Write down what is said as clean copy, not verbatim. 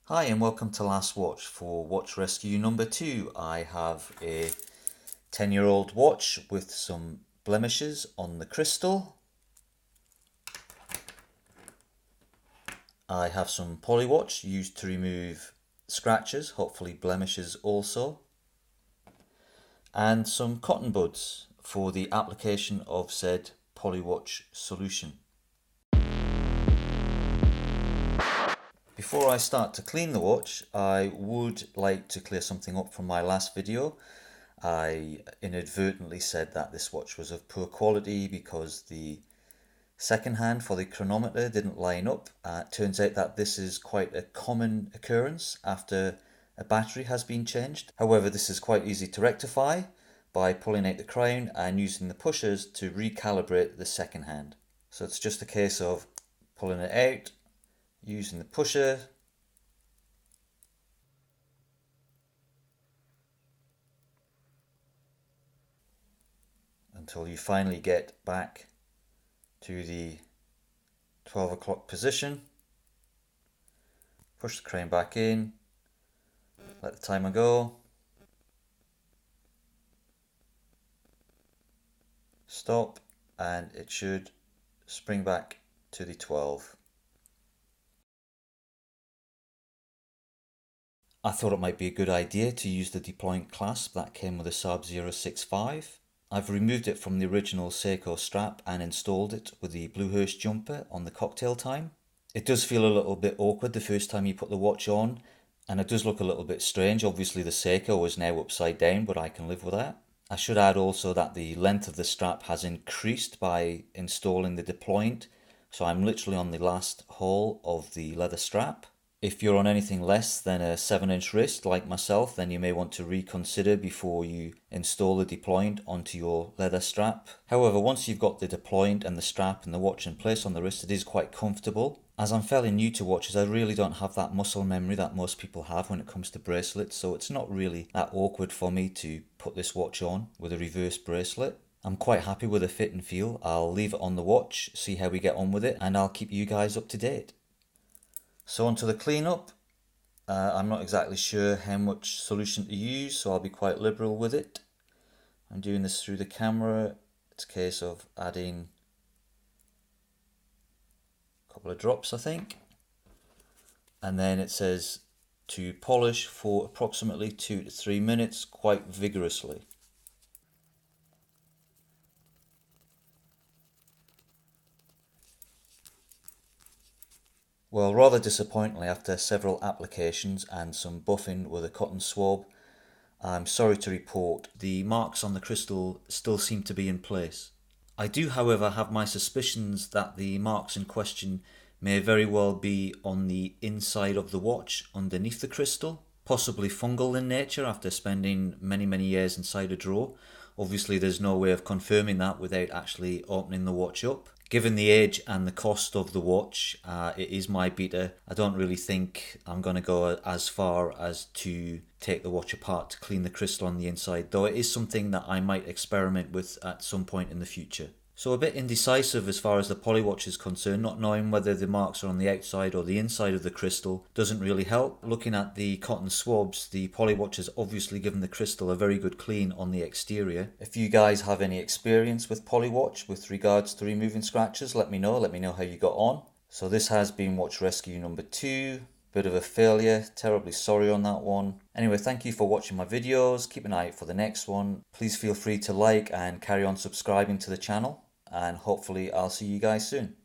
Hi and welcome to Last Watch. For watch rescue number 2, I have a 10-year-old watch with some blemishes on the crystal. I have some Polywatch used to remove scratches, hopefully blemishes also, and some cotton buds for the application of said Polywatch solution. Before I start to clean the watch, I would like to clear something up from my last video. I inadvertently said that this watch was of poor quality because the second hand for the chronometer didn't line up. It turns out that this is quite a common occurrence after a battery has been changed. However, this is quite easy to rectify by pulling out the crown and using the pushers to recalibrate the second hand. So it's just a case of pulling it out, using the pusher, until you finally get back to the 12 o'clock position. Push the crown back in, let the timer go, stop, and it should spring back to the 12. I thought it might be a good idea to use the Deployant clasp that came with a Saab 065. I've removed it from the original Seiko strap and installed it with the blue Hirsch jumper on the cocktail time. It does feel a little bit awkward the first time you put the watch on, and it does look a little bit strange. Obviously the Seiko is now upside down, but I can live with that. I should add also that the length of the strap has increased by installing the Deployant, so I'm literally on the last hole of the leather strap. If you're on anything less than a 7-inch wrist like myself, then you may want to reconsider before you install the Deployant onto your leather strap. However, once you've got the Deployant and the strap and the watch in place on the wrist, it is quite comfortable. As I'm fairly new to watches, I really don't have that muscle memory that most people have when it comes to bracelets, so it's not really that awkward for me to put this watch on with a reverse bracelet. I'm quite happy with the fit and feel. I'll leave it on the watch, see how we get on with it, and I'll keep you guys up to date. So onto the cleanup. I'm not exactly sure how much solution to use, so I'll be quite liberal with it. I'm doing this through the camera. It's a case of adding a couple of drops, I think. And then it says to polish for approximately 2 to 3 minutes quite vigorously. Well, rather disappointingly, after several applications and some buffing with a cotton swab, I'm sorry to report the marks on the crystal still seem to be in place. I do, however, have my suspicions that the marks in question may very well be on the inside of the watch underneath the crystal, possibly fungal in nature after spending many years inside a drawer. Obviously there's no way of confirming that without actually opening the watch up. Given the age and the cost of the watch, it is my beta. I don't really think I'm going to go as far as to take the watch apart to clean the crystal on the inside, though it is something that I might experiment with at some point in the future. So a bit indecisive as far as the Polywatch is concerned, not knowing whether the marks are on the outside or the inside of the crystal doesn't really help. Looking at the cotton swabs, the Polywatch has obviously given the crystal a very good clean on the exterior. If you guys have any experience with Polywatch with regards to removing scratches, let me know how you got on. So this has been watch rescue number 2. Bit of a failure, terribly sorry on that one. Anyway, thank you for watching my videos. Keep an eye out for the next one. Please feel free to like and carry on subscribing to the channel, and hopefully I'll see you guys soon.